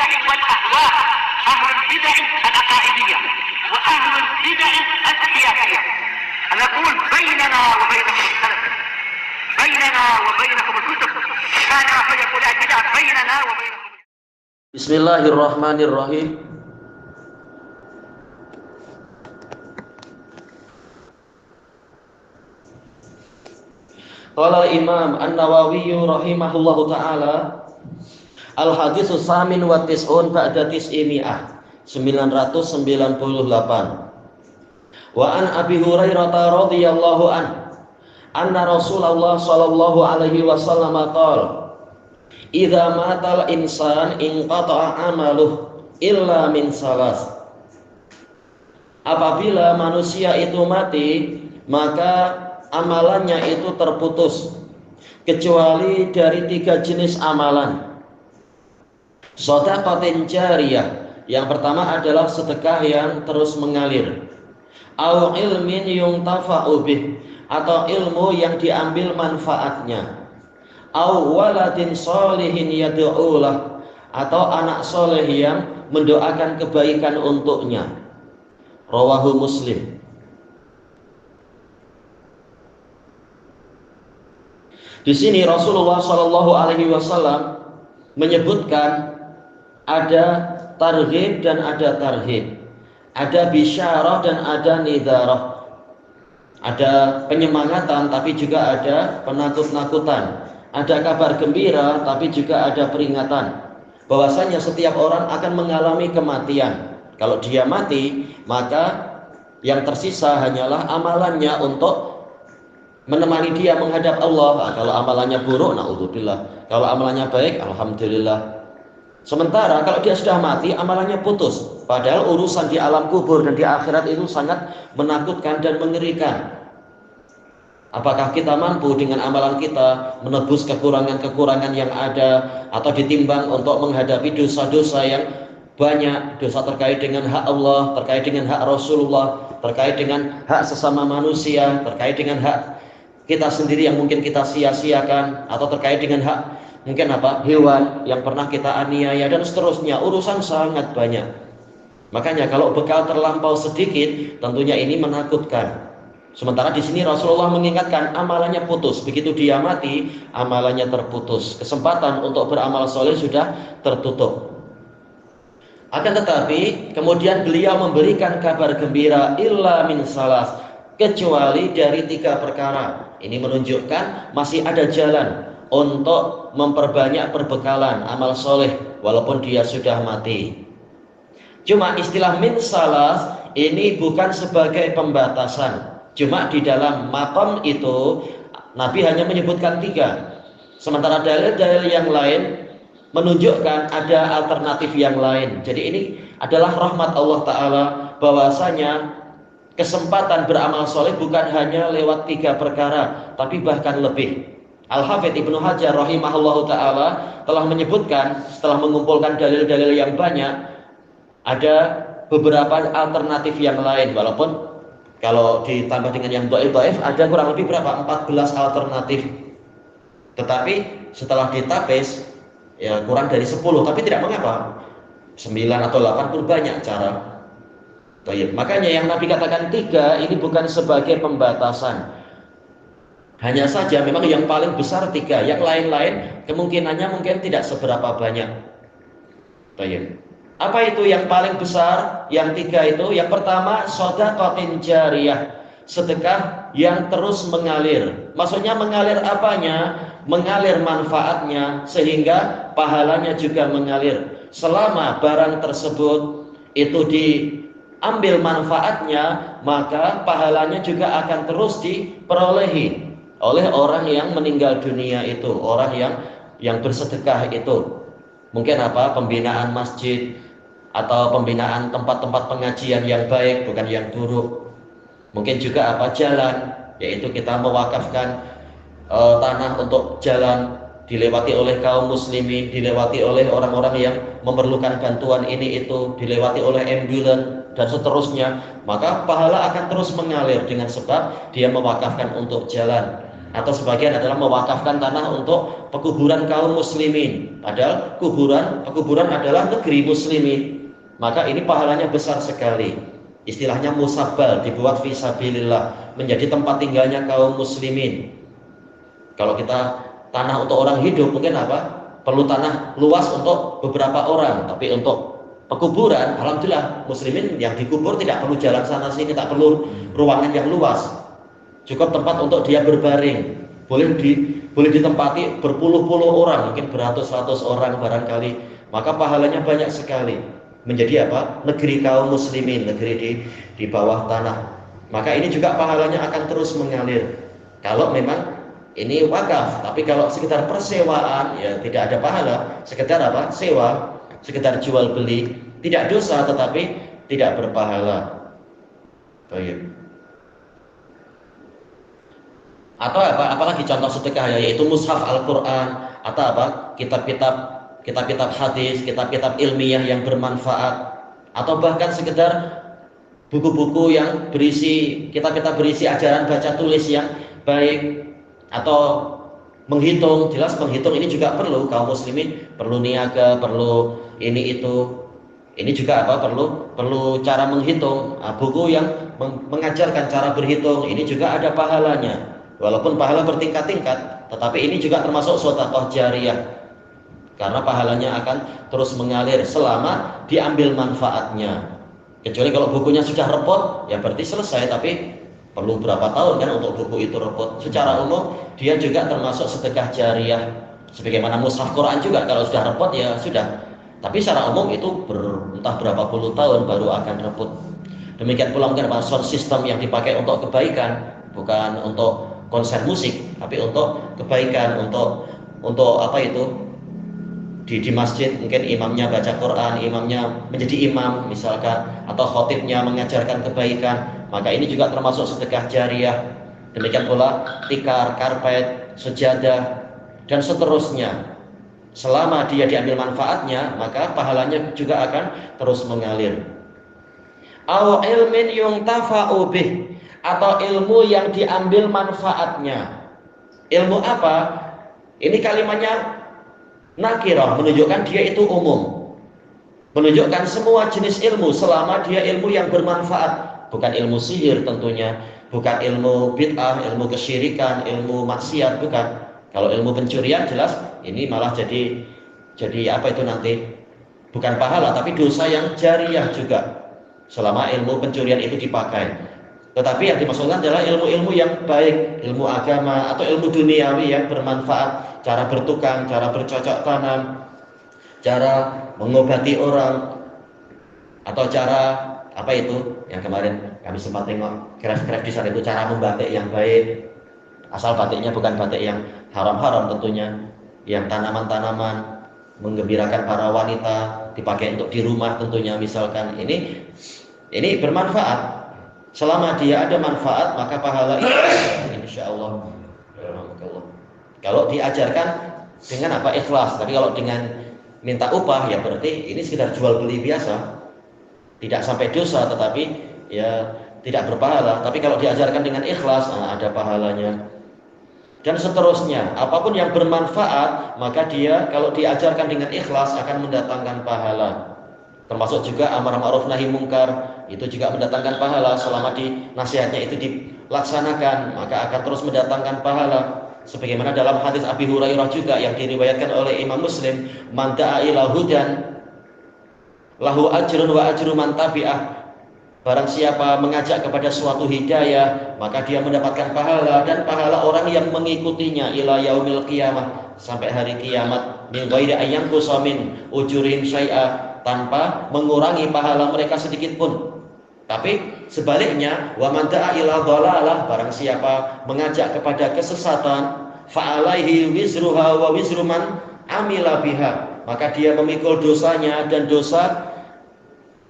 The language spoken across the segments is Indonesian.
البدع والأهواء، أهل البدع العقائدية وأهل البدع السياسية. نقول بيننا وبينكم السلف، بيننا وبينكم الكتب، كان فيقول البدع بيننا وبينكم. Bismillahirrahmanirrahim. Qala al-Imam An-Nawawi rahimahullahu taala, al-haditsus samin wa tis'un ba'da tis'imi'ah, 998. Wa an Abi Hurairah radhiyallahu anna Rasulullah sallallahu alaihi wasallam qala, idza matal insan inqata'a amaluh illa min salas. Apabila manusia itu mati, maka amalannya itu terputus kecuali dari 3 jenis amalan. Shadaqatin jariyah, yang pertama adalah sedekah yang terus mengalir. Au ilmin yuntafa'u bih, atau ilmu yang diambil manfaatnya. Au waladin sholihin yad'ulah, atau anak soleh yang mendoakan kebaikan untuknya. Rawahu Muslim. Di sini Rasulullah Shallallahu Alaihi Wasallam menyebutkan ada targhib dan ada tarhib, ada bisyarah dan ada nidharah, ada penyemangatan tapi juga ada penakut-nakutan, ada kabar gembira tapi juga ada peringatan bahwasanya setiap orang akan mengalami kematian. Kalau dia mati, maka yang tersisa hanyalah amalannya untuk menemani dia menghadap Allah. Kalau amalannya buruk, naudzubillah. Kalau amalannya baik, alhamdulillah. Sementara kalau dia sudah mati, amalannya putus. Padahal urusan di alam kubur dan di akhirat itu sangat menakutkan dan mengerikan. Apakah kita mampu dengan amalan kita menebus kekurangan-kekurangan yang ada, atau ditimbang untuk menghadapi dosa-dosa yang banyak, dosa terkait dengan hak Allah, terkait dengan hak Rasulullah, terkait dengan hak sesama manusia, terkait dengan hak kita sendiri yang mungkin kita sia-siakan, atau terkait dengan hak mungkin hewan yang pernah kita aniaya, dan seterusnya. Urusan sangat banyak. Makanya kalau bekal terlampau sedikit, tentunya ini menakutkan. Sementara di sini Rasulullah mengingatkan amalannya putus. Begitu dia mati, amalannya terputus. Kesempatan untuk beramal soleh sudah tertutup. Akan tetapi kemudian beliau memberikan kabar gembira, illa min salas, kecuali dari 3 perkara. Ini menunjukkan masih ada jalan untuk memperbanyak perbekalan amal soleh walaupun dia sudah mati. Cuma istilah min salas ini bukan sebagai pembatasan. Cuma di dalam maqam itu Nabi hanya menyebutkan 3. Sementara dalil-dalil yang lain menunjukkan ada alternatif yang lain. Jadi ini adalah rahmat Allah Ta'ala, bahwasanya kesempatan beramal soleh bukan hanya lewat 3 perkara, tapi bahkan lebih. Al-Hafidz Ibnu Hajar rahimahullahu ta'ala telah menyebutkan, setelah mengumpulkan dalil-dalil yang banyak, ada beberapa alternatif yang lain. Walaupun kalau ditambah dengan yang dhaif, ada kurang lebih 14 alternatif. Tetapi setelah ditapis, ya kurang dari 10, tapi tidak mengapa, 9 atau 8 pun banyak cara. Baik, makanya yang Nabi katakan 3 ini bukan sebagai pembatasan. Hanya saja memang yang paling besar 3, yang lain-lain kemungkinannya mungkin tidak seberapa banyak. Baik. Apa itu yang paling besar? Yang 3 itu, yang pertama shadaqatin jariyah, sedekah yang terus mengalir. Maksudnya mengalir apanya? Mengalir manfaatnya, sehingga pahalanya juga mengalir. Selama barang tersebut itu diambil manfaatnya, maka pahalanya juga akan terus diperolehi oleh orang yang meninggal dunia itu, orang yang bersedekah itu. Mungkin pembinaan masjid, atau pembinaan tempat-tempat pengajian yang baik, bukan yang buruk. Mungkin juga jalan, yaitu kita mewakafkan tanah untuk jalan, dilewati oleh kaum muslimin, dilewati oleh orang-orang yang memerlukan bantuan ini itu, dilewati oleh ambulan dan seterusnya. Maka pahala akan terus mengalir dengan sebab dia mewakafkan untuk jalan. atau sebagian adalah mewakafkan tanah untuk pekuburan kaum muslimin. Padahal pekuburan adalah negeri muslimin. Maka ini pahalanya besar sekali. Istilahnya musabbal, dibuat fisabilillah, menjadi tempat tinggalnya kaum muslimin. Kalau kita tanah untuk orang hidup mungkin apa? Perlu tanah luas untuk beberapa orang, tapi untuk pekuburan, alhamdulillah muslimin yang dikubur tidak perlu jalan sana sini, tak perlu ruangan yang luas. Cukup tempat untuk dia berbaring. Boleh ditempati berpuluh-puluh orang, mungkin beratus-ratus orang barangkali. Maka pahalanya banyak sekali. Menjadi apa? Negeri kaum muslimin, negeri di bawah tanah. Maka ini juga pahalanya akan terus mengalir. Kalau memang ini wakaf, tapi kalau sekitar persewaan ya tidak ada pahala. Sekedar apa? Sewa, sekedar jual beli, tidak dosa tetapi tidak berpahala. Baik. Atau apa? Apalagi contoh sedekah ya, yaitu mushaf Al-Qur'an atau apa? Kitab-kitab hadis, kitab-kitab ilmiah yang bermanfaat, atau bahkan sekedar buku-buku yang berisi kitab-kitab berisi ajaran baca tulis yang baik, atau menghitung. Jelas menghitung ini juga perlu, kaum muslimin perlu niaga, perlu ini itu. Ini juga apa? Perlu cara menghitung. Buku yang mengajarkan cara berhitung ini juga ada pahalanya. Walaupun pahala bertingkat-tingkat, tetapi ini juga termasuk sedekah jariyah. Karena pahalanya akan terus mengalir selama diambil manfaatnya. Kecuali kalau bukunya sudah repot, ya berarti selesai, tapi perlu berapa tahun kan untuk buku itu repot. Secara umum dia juga termasuk sedekah jariyah. Sebagaimana mushaf Quran juga kalau sudah repot ya sudah. Tapi secara umum itu entah berapa puluh tahun baru akan repot. Demikian pula mungkin sound system yang dipakai untuk kebaikan, bukan untuk konser musik, tapi untuk kebaikan, untuk apa itu? Di masjid mungkin imamnya baca Quran, imamnya menjadi imam misalkan, atau khotibnya mengajarkan kebaikan, maka ini juga termasuk sedekah jariyah. Demikian pula tikar, karpet, sejadah dan seterusnya. Selama dia diambil manfaatnya, maka pahalanya juga akan terus mengalir. Aw ilmin yuntafa'u bih, atau ilmu yang diambil manfaatnya. Ilmu apa? Ini kalimatnya nakirah, menunjukkan dia itu umum, menunjukkan semua jenis ilmu selama dia ilmu yang bermanfaat. Bukan ilmu sihir tentunya, bukan ilmu bid'ah, ilmu kesyirikan, ilmu maksiat, bukan. Kalau ilmu pencurian jelas ini malah jadi apa itu nanti? Bukan pahala tapi dosa yang jariyah juga selama ilmu pencurian itu dipakai. Tetapi yang dimaksudkan adalah ilmu-ilmu yang baik, ilmu agama atau ilmu duniawi yang bermanfaat, cara bertukang, cara bercocok tanam, cara mengobati orang, atau cara apa itu yang kemarin kami sempat tengok craft di sana itu, cara membatik yang baik. Asal batiknya bukan batik yang haram-haram tentunya, yang tanaman-tanaman menggembirakan para wanita, dipakai untuk di rumah tentunya misalkan. Ini bermanfaat. Selama dia ada manfaat maka pahala itu insyaallah. Kalau diajarkan dengan apa? Ikhlas. Tapi kalau dengan minta upah ya berarti ini sekedar jual beli biasa. Tidak sampai dosa tetapi ya tidak berpahala. Tapi kalau diajarkan dengan ikhlas ada pahalanya. Dan seterusnya, apapun yang bermanfaat maka dia kalau diajarkan dengan ikhlas akan mendatangkan pahala. Termasuk juga amar ma'ruf nahi mungkar, itu juga mendatangkan pahala selama nasihatnya itu dilaksanakan, maka akan terus mendatangkan pahala. Sebagaimana dalam hadis Abi Hurairah juga yang diriwayatkan oleh Imam Muslim, man da'a ila hudan lahu ajrun wa ajru man tabi'ah. Barang siapa mengajak kepada suatu hidayah, maka dia mendapatkan pahala dan pahala orang yang mengikutinya ila yaumil qiyamah, sampai hari kiamat, min ghairi ayyanqusa min ujurihim syai'a, tanpa mengurangi pahala mereka sedikit pun. Tapi sebaliknya, wa man da'a ila dhalalah, barang siapa mengajak kepada kesesatan, fa alaihi wizruha wa wizru man amila biha, maka dia memikul dosanya dan dosa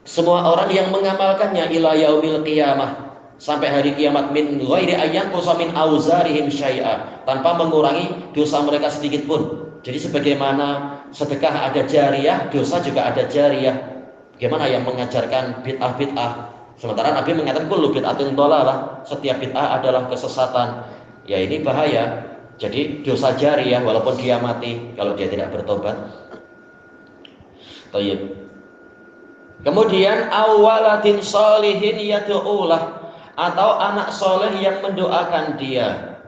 semua orang yang mengamalkannya ila yaumil qiyamah, sampai hari kiamat, min ghairi ayyanqusa min auzarihim syai'a, tanpa mengurangi dosa mereka sedikit pun. Jadi sebagaimana sedekah ada jariyah, dosa juga ada jariyah. Bagaimana yang mengajarkan bid'ah-bid'ah? Sementara Nabi mengatakan kullu bid'atin dhalalah, setiap bid'ah adalah kesesatan. ya ini bahaya. Jadi dosa jariyah walaupun dia mati kalau dia tidak bertobat. Baik. Kemudian awaladin sholihin yad'ulah, atau anak soleh yang mendoakan dia.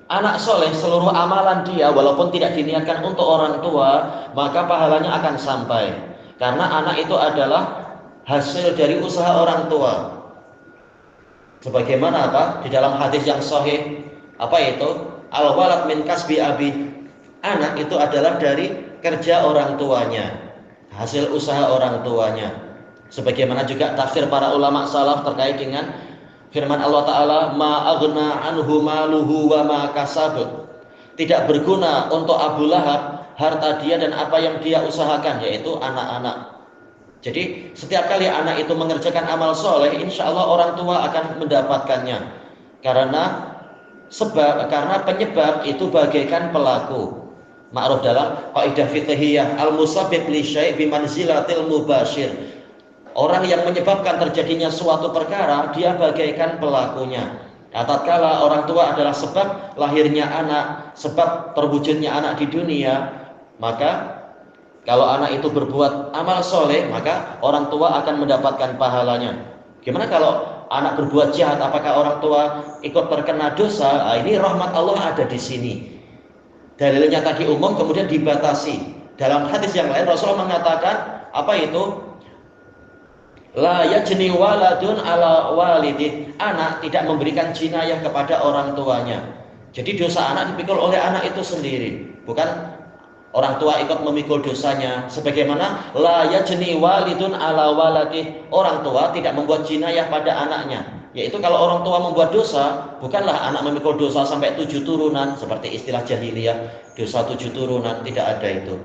Anak soleh seluruh amalan dia walaupun tidak diniatkan untuk orang tua, maka pahalanya akan sampai. Karena anak itu adalah hasil dari usaha orang tua. Sebagaimana apa? Di dalam hadis yang sahih, apa itu? Al-walad min kasbi abi. Anak itu adalah dari kerja orang tuanya, hasil usaha orang tuanya. Sebagaimana juga tafsir para ulama salaf terkait dengan firman Allah Ta'ala, ma aghna anhu maluhu wa ma kasab. Tidak berguna untuk Abu Lahab harta dia dan apa yang dia usahakan, yaitu anak-anak. Jadi setiap kali anak itu mengerjakan amal soleh, insya Allah orang tua akan mendapatkannya. Karena penyebab itu bagaikan pelaku. Ma'ruf dalam kaidah fiqhiyah, al-musabbib li syai' bi manzilatil mubashir. Orang yang menyebabkan terjadinya suatu perkara, dia bagaikan pelakunya. Tatkala orang tua adalah sebab lahirnya anak, sebab terwujudnya anak di dunia, maka kalau anak itu berbuat amal soleh, maka orang tua akan mendapatkan pahalanya. Gimana kalau anak berbuat jahat, apakah orang tua ikut terkena dosa? Nah, ini rahmat Allah ada di sini. Dalilnya tadi umum, kemudian dibatasi. Dalam hadis yang lain Rasulullah mengatakan apa itu? La yajni waladun ala walidih. Anak tidak memberikan jinayah kepada orang tuanya. Jadi dosa anak dipikul oleh anak itu sendiri, bukan orang tua ikut memikul dosanya. Sebagaimana la yajni walidun ala waladih, orang tua tidak membuat jinayah pada anaknya. Yaitu kalau orang tua membuat dosa, bukanlah anak memikul dosa sampai 7 turunan seperti istilah jahiliyah, dosa 7 turunan, tidak ada itu.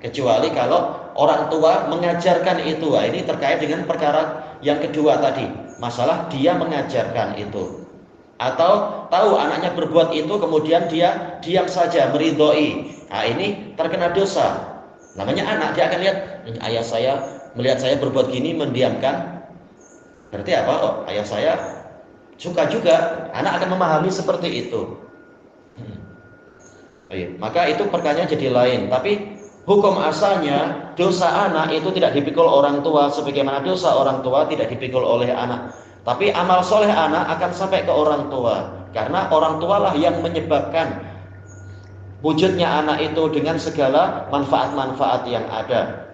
Kecuali kalau orang tua mengajarkan itu. Nah, ini terkait dengan perkara yang kedua tadi, masalah dia mengajarkan itu. Atau tahu anaknya berbuat itu, kemudian dia diam saja, meridhoi. Nah, ini terkena dosa. Namanya anak, dia akan lihat ayah saya melihat saya berbuat gini, mendiamkan. Berarti apa? Oh, ayah saya suka juga. Anak akan memahami seperti itu. Maka itu perkaraannya jadi lain. Tapi hukum asalnya dosa anak itu tidak dipikul orang tua, sebagaimana dosa orang tua tidak dipikul oleh anak. Tapi amal soleh anak akan sampai ke orang tua, karena orang tualah yang menyebabkan wujudnya anak itu dengan segala manfaat-manfaat yang ada.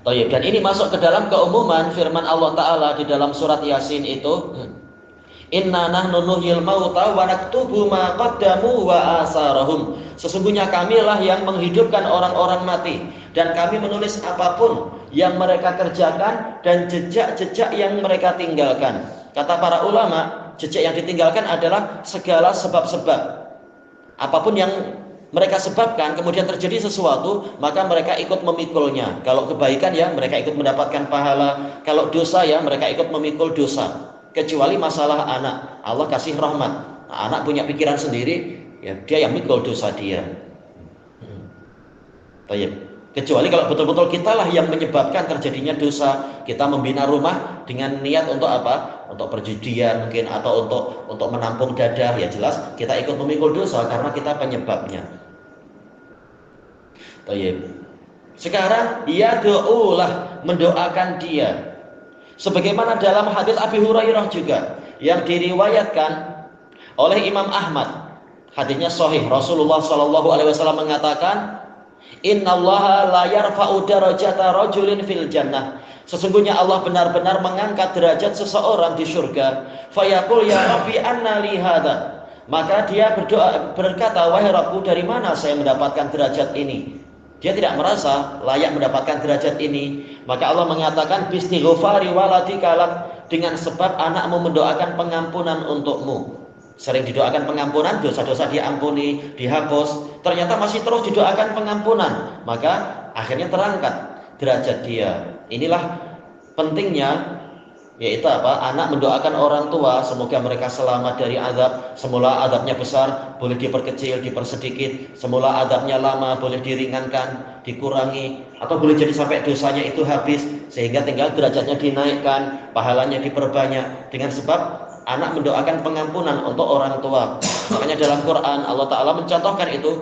Dan ini masuk ke dalam keumuman firman Allah Ta'ala di dalam surat Yasin itu, inna nahnu nuhyil mauta wa naktubu ma qaddamu wa asarahum. Sesungguhnya kamilah yang menghidupkan orang-orang mati, dan kami menulis apapun yang mereka kerjakan dan jejak-jejak yang mereka tinggalkan. Kata para ulama, jejak yang ditinggalkan adalah segala sebab-sebab. Apapun yang mereka sebabkan, kemudian terjadi sesuatu, maka mereka ikut memikulnya. Kalau kebaikan ya mereka ikut mendapatkan pahala, kalau dosa ya mereka ikut memikul dosa. Kecuali masalah anak, Allah kasih rahmat. Anak punya pikiran sendiri, ya dia yang mikul dosa dia. Kecuali kalau betul-betul kitalah yang menyebabkan terjadinya dosa. Kita membina rumah dengan niat untuk apa? Untuk perjudian mungkin, atau untuk menampung dadah, ya jelas kita ikut memikul dosa karena kita penyebabnya. Sekarang yad'ulah, mendoakan dia. Sebagaimana dalam hadis Abi Hurairah juga yang diriwayatkan oleh Imam Ahmad. Hadisnya sahih. Rasulullah SAW mengatakan, innallaha la yarfa'u darajata rajulin fil jannah. Sesungguhnya Allah benar-benar mengangkat derajat seseorang di surga. Fayaqul ya Rabbi anna li hadza. Maka dia berkata, wahai Rabbku, dari mana saya mendapatkan derajat ini? Dia tidak merasa layak mendapatkan derajat ini. Maka Allah mengatakan, bistighfari waladika lak, dengan sebab anakmu mendoakan pengampunan untukmu. Sering didoakan pengampunan, dosa-dosa diampuni, dihapus. Ternyata masih terus didoakan pengampunan, maka akhirnya terangkat derajat dia. Inilah pentingnya, yaitu apa? Anak mendoakan orang tua, semoga mereka selamat dari azab. Semula azabnya besar, boleh diperkecil, dipersedikit. Semula azabnya lama, boleh diringankan, dikurangi, atau boleh jadi sampai dosanya itu habis, sehingga tinggal derajatnya dinaikkan, pahalanya diperbanyak. Dengan sebab anak mendoakan pengampunan untuk orang tua. Makanya dalam Quran Allah Ta'ala mencontohkan itu,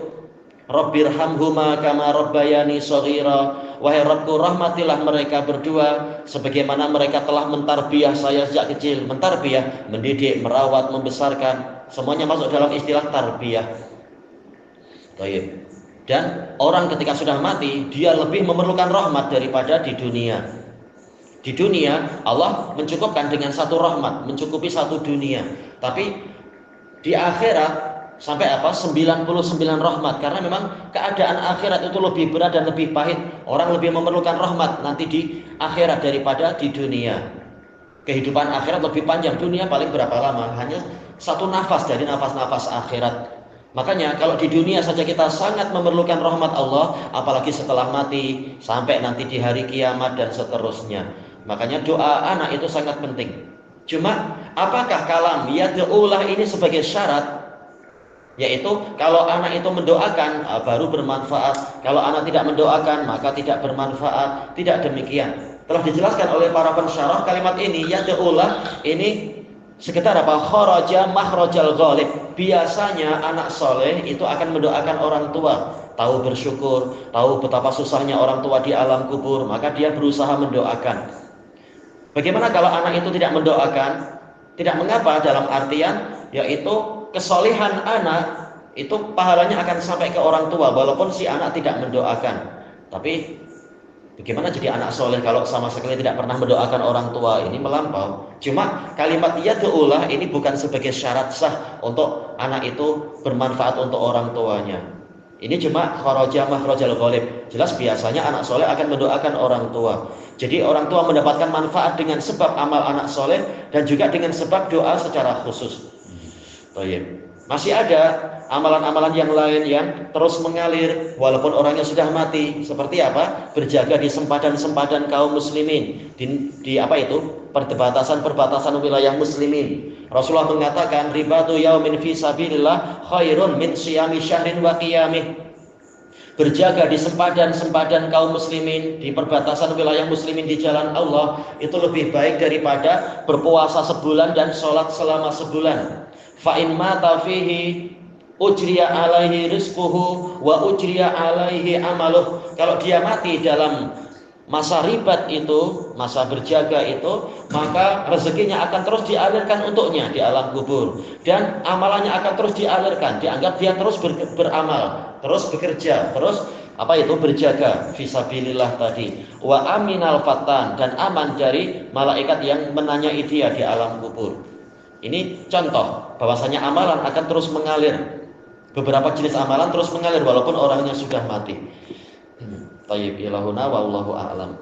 Rabbirhamhuma kama rabbayani shaghira. Wahai Rabbku, rahmatilah mereka berdua sebagaimana mereka telah mentarbiyah saya sejak kecil. Mentarbiyah, mendidik, merawat, membesarkan, semuanya masuk dalam istilah tarbiyah. Baik. Dan orang ketika sudah mati, dia lebih memerlukan rahmat daripada di dunia. Di dunia Allah mencukupkan dengan satu rahmat, mencukupi satu dunia. Tapi di akhirat sampai 99 rahmat, karena memang keadaan akhirat itu lebih berat dan lebih pahit. Orang lebih memerlukan rahmat nanti di akhirat daripada di dunia. Kehidupan akhirat lebih panjang, dunia paling berapa lama? Hanya satu nafas dari nafas-nafas akhirat. Makanya kalau di dunia saja kita sangat memerlukan rahmat Allah, apalagi setelah mati, sampai nanti di hari kiamat dan seterusnya. Makanya doa anak itu sangat penting. Cuma apakah kalam yad'ulah ini sebagai syarat? Yaitu kalau anak itu mendoakan baru bermanfaat, kalau anak tidak mendoakan maka tidak bermanfaat. Tidak demikian. Telah dijelaskan oleh para pensyarah kalimat ini, yad'ulah ini sekitar apa? Kharaja makhrajal ghalib. Biasanya anak soleh itu akan mendoakan orang tua, tahu bersyukur, tahu betapa susahnya orang tua di alam kubur, maka dia berusaha mendoakan. Bagaimana kalau anak itu tidak mendoakan? Tidak mengapa, dalam artian yaitu kesolihan anak itu pahalanya akan sampai ke orang tua walaupun si anak tidak mendoakan. Tapi bagaimana jadi anak soleh kalau sama sekali tidak pernah mendoakan orang tua? Ini melampau. Cuma kalimat yad'ulah ini bukan sebagai syarat sah untuk anak itu bermanfaat untuk orang tuanya. Ini cuma kharaja makhrajal ghalib. Jelas biasanya anak soleh akan mendoakan orang tua. Jadi orang tua mendapatkan manfaat dengan sebab amal anak soleh dan juga dengan sebab doa secara khusus. Baik. Masih ada amalan-amalan yang lain yang terus mengalir walaupun orangnya sudah mati. Seperti apa? Berjaga di sempadan-sempadan kaum muslimin, di apa itu? Perbatasan-perbatasan wilayah muslimin. Rasulullah mengatakan, ribatu yaumin fi sabilillah khairun min siyami syahrin wa qiyamih. Berjaga di sempadan-sempadan kaum muslimin, di perbatasan wilayah muslimin di jalan Allah, itu lebih baik daripada berpuasa sebulan dan sholat selama sebulan. Fa'in mata fihi ujriya alaihi rizquhu wa ujriya alaihi amaluh. Kalau dia mati dalam masa ribat itu, masa berjaga itu, maka rezekinya akan terus dialirkan untuknya di alam kubur, dan amalannya akan terus dialirkan. Dianggap dia terus beramal, terus bekerja, terus apa itu berjaga fisabilillah tadi. Wa aminal fatan, dan aman dari malaikat yang menanyai dia di alam kubur. Ini contoh bahwasanya amalan akan terus mengalir. Beberapa jenis amalan terus mengalir walaupun orangnya sudah mati. Tayyib ilahuna wallahu a'lam.